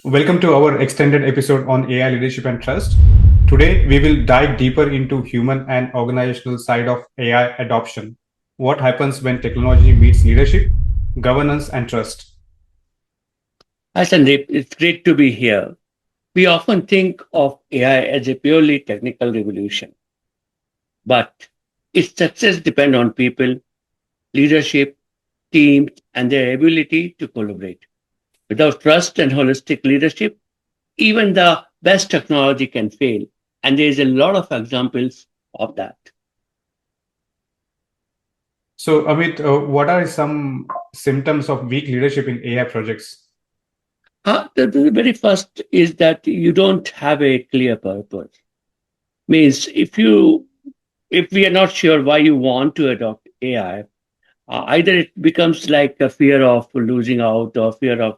Welcome to our extended episode on AI leadership and trust. Today, we will dive deeper into human and organizational side of AI adoption. What happens when technology meets leadership, governance, and trust? Hi, Sandeep. It's great to be here. We often think of AI as a purely technical revolution, but its success depends on people, leadership, teams, and their ability to collaborate. Without trust and holistic leadership, even the best technology can fail. And there's a lot of examples of that. So, Amit, what are some symptoms of weak leadership in AI projects? The very first is that you don't have a clear purpose. Means if we are not sure why you want to adopt AI, either it becomes like a fear of losing out or fear of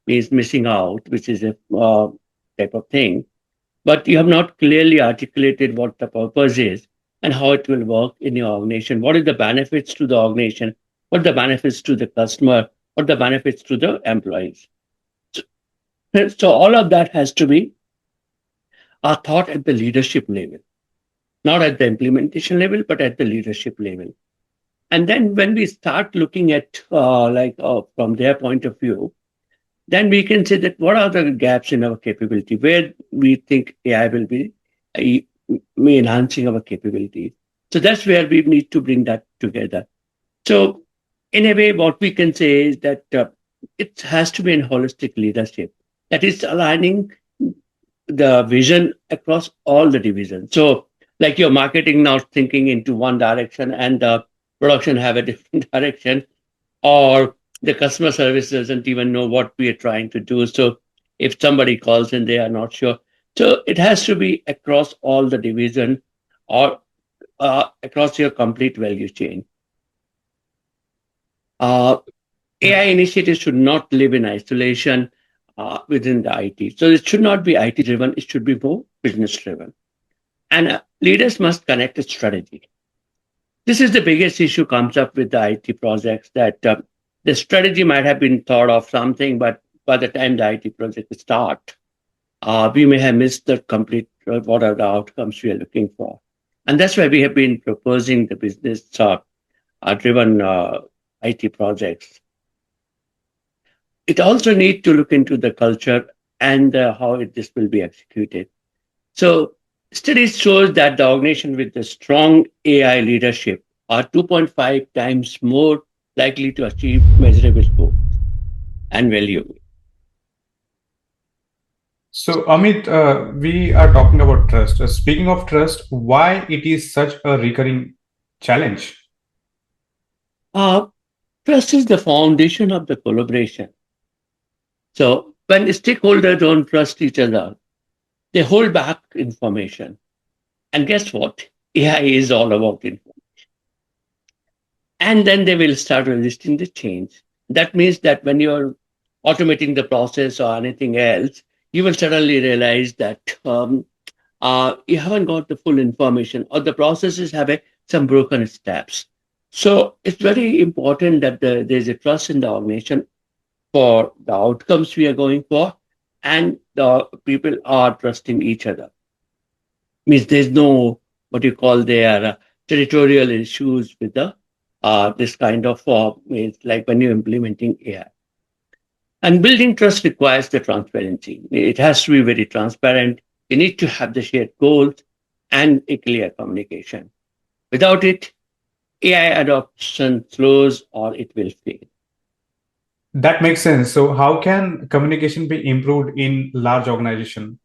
means missing out, which is a type of thing. But you have not clearly articulated what the purpose is and how it will work in your organization. What is the benefits to the organization? What are the benefits to the customer? What are the benefits to the employees? So all of that has to be thought at the leadership level, not at the implementation level, but at the leadership level. And then when we start looking at from their point of view, then we can say that what are the gaps in our capability where we think AI will be enhancing our capabilities. So that's where we need to bring that together. So in a way, what we can say is that it has to be in holistic leadership that is aligning the vision across all the divisions. So like your marketing now thinking into one direction and the production have a different direction, or the customer service doesn't even know what we are trying to do. So if somebody calls and they are not sure, so it has to be across all the division or across your complete value chain. Uh, AI initiatives should not live in isolation within the IT. So it should not be IT driven. It should be more business driven. And leaders must connect a strategy. This is the biggest issue comes up with the IT projects that the strategy might have been thought of something, but by the time the IT project start, we may have missed the complete what are the outcomes we are looking for. And that's why we have been proposing the business driven IT projects. It also need to look into the culture and this will be executed. So studies shows that the organization with the strong AI leadership are 2.5 times more likely to achieve measurable goals and value. So, Amit, we are talking about trust. Speaking of trust, why it is such a recurring challenge? Uh, Trust is the foundation of the collaboration. So when stakeholders don't trust each other, they hold back information. And guess what? AI is all about information. And then they will start resisting the change. That means that when you're automating the process or anything else, you will suddenly realize that you haven't got the full information or the processes have some broken steps. So it's very important that there's a trust in the organization for the outcomes we are going for, and the people are trusting each other. Means there's no what you call their territorial issues with the this kind of means like when you're implementing AI. And building trust requires the transparency. It has to be very transparent. You need to have the shared goals and a clear communication. Without it, AI adoption slows or it will fail. That makes sense. So, how can communication be improved in large organization?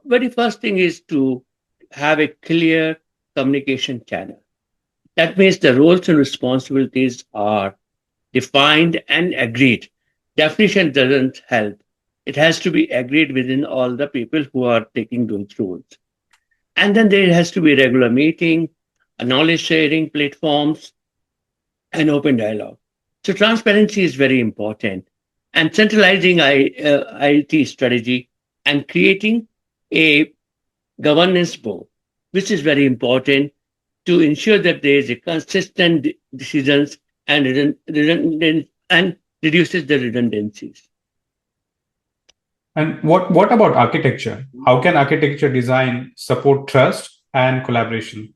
Very first thing is to have a clear communication channel. That means the roles and responsibilities are defined and agreed. Definition doesn't help. It has to be agreed within all the people who are taking those roles. And then there has to be regular meeting, a knowledge sharing platforms, and open dialogue. So transparency is very important. And centralizing IT strategy and creating a governance board, which is very important to ensure that there is a consistent decisions and redundant and reduces the redundancies. And what about architecture? How can architecture design support trust and collaboration?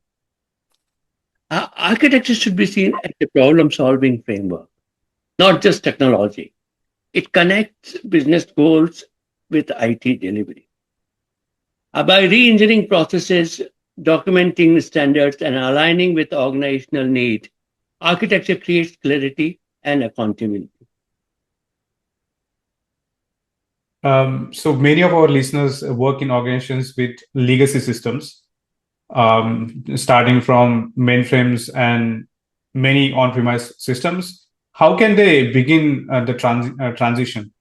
Architecture should be seen as a problem solving framework, not just technology. It connects business goals with IT delivery. By re engineering processes, documenting standards, and aligning with organizational need, architecture creates clarity and accountability. So many of our listeners work in organizations with legacy systems, starting from mainframes and many on-premise systems. How can they begin the transition?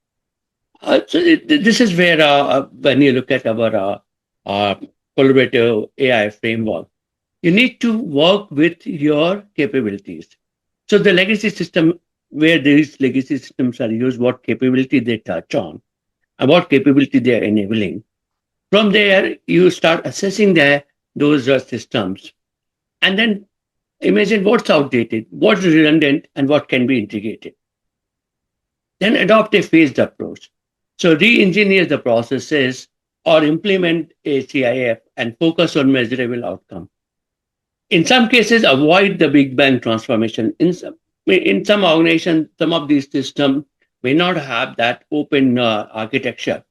This is where, when you look at our uh, collaborative AI framework, you need to work with your capabilities. So the legacy system, where these legacy systems are used, what capability they touch on, and what capability they are enabling. From there, you start assessing those systems, and then imagine what's outdated, what's redundant, and what can be integrated. Then adopt a phased approach. So re-engineer the processes or implement a CIF and focus on measurable outcome. In some cases, avoid the big bang transformation. In some organizations, some of these systems may not have that open architecture.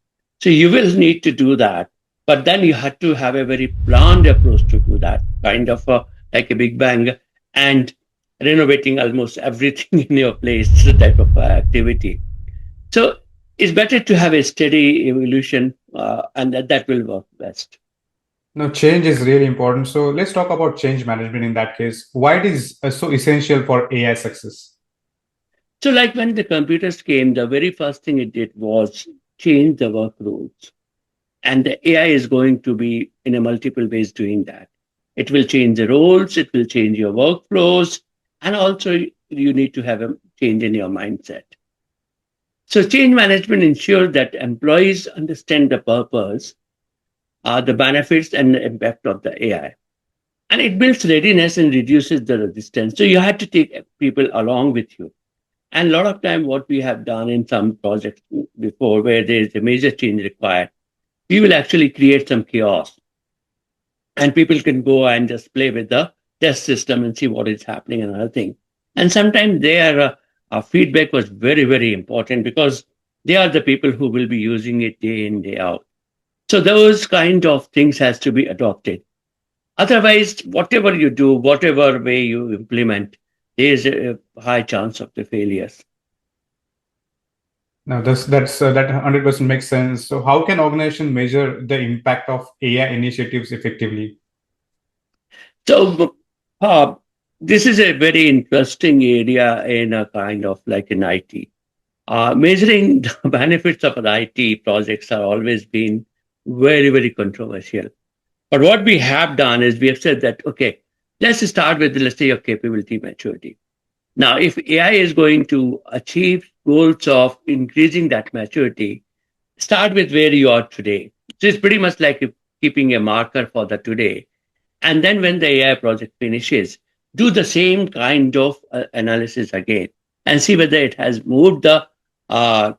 So you will need to do that. But then you have to have a very planned approach to do that, kind of like a big bang and renovating almost everything in your place type of activity. So it's better to have a steady evolution, and that will work best. No, change is really important. So let's talk about change management in that case. Why it is so essential for AI success? So, like when the computers came, the very first thing it did was change the work rules. And the AI is going to be in a multiple ways doing that. It will change the roles, it will change your workflows, and also you need to have a change in your mindset. So, change management ensures that employees understand the purpose, the benefits, and the impact of the AI. And it builds readiness and reduces the resistance. So, you have to take people along with you. And a lot of time, what we have done in some projects before, where there is a major change required, we will actually create some chaos, and people can go and just play with the test system and see what is happening and other thing. And sometimes their feedback was very, very important because they are the people who will be using it day in, day out. So those kind of things has to be adopted. Otherwise, whatever you do, whatever way you implement, there is a high chance of the failures. Now, that 100% makes sense. So, how can organization measure the impact of AI initiatives effectively? So uh, this is a very interesting area in a kind of like in IT. Measuring the benefits of an IT projects have always been very, very controversial. But what we have done is we have said that, okay, let's start with, let's say, your capability maturity. Now, if AI is going to achieve goals of increasing that maturity, start with where you are today. So it's pretty much like keeping a marker for the today. And then when the AI project finishes, do the same kind of analysis again and see whether it has moved the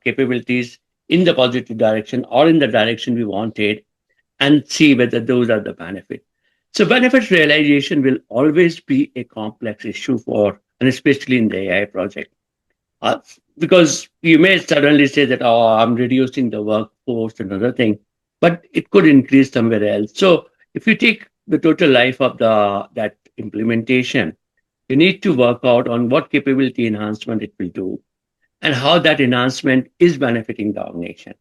capabilities in the positive direction or in the direction we wanted, and see whether those are the benefits. So benefit realization will always be a complex issue for, and especially in the AI project. Uh, because you may suddenly say that, oh, I'm reducing the workforce and other thing, but it could increase somewhere else. So if you take the total life of the that implementation, you need to work out on what capability enhancement it will do and how that enhancement is benefiting the organization.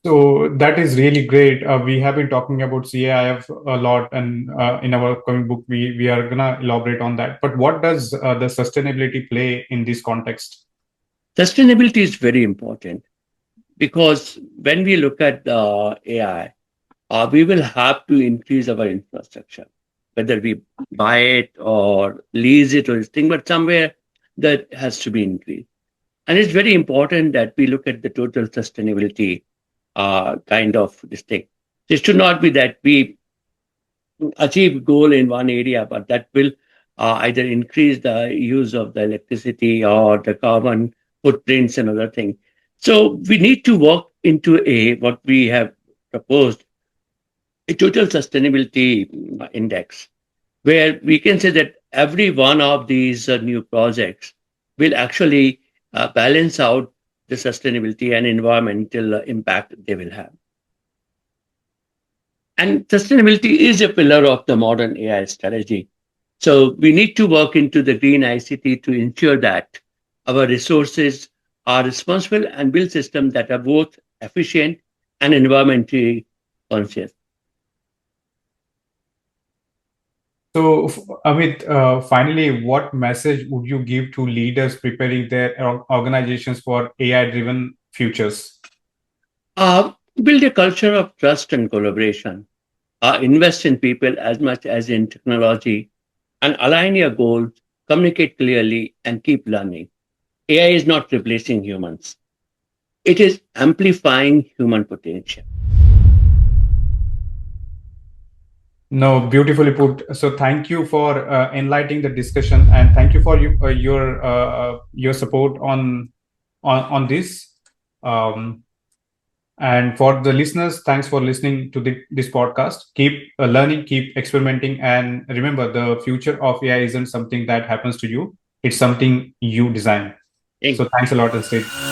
So that is really great. We have been talking about CAIF a lot, and in our upcoming book, we are gonna elaborate on that. But what does the sustainability play in this context? Sustainability is very important because when we look at the AI, we will have to increase our infrastructure, whether we buy it or lease it or this thing, but somewhere that has to be increased. And it's very important that we look at the total sustainability kind of this thing. It should not be that we achieve goal in one area, but that will either increase the use of the electricity or the carbon footprints and other thing. So we need to work into what we have proposed, a total sustainability index, where we can say that every one of these new projects will actually balance out the sustainability and environmental impact they will have. And sustainability is a pillar of the modern AI strategy. So we need to work into the green ICT to ensure that our resources are responsible and build systems that are both efficient and environmentally conscious. So, Amit, finally, what message would you give to leaders preparing their organizations for AI-driven futures? Build a culture of trust and collaboration. Invest in people as much as in technology and align your goals, communicate clearly, and keep learning. AI is not replacing humans, it is amplifying human potential. No, beautifully put. So, thank you for enlightening the discussion, and thank you for your support on this. Um, and for the listeners, thanks for listening to this podcast. Keep learning, keep experimenting, and remember, the future of AI isn't something that happens to you; it's something you design. Thank So, thanks a lot, and stay.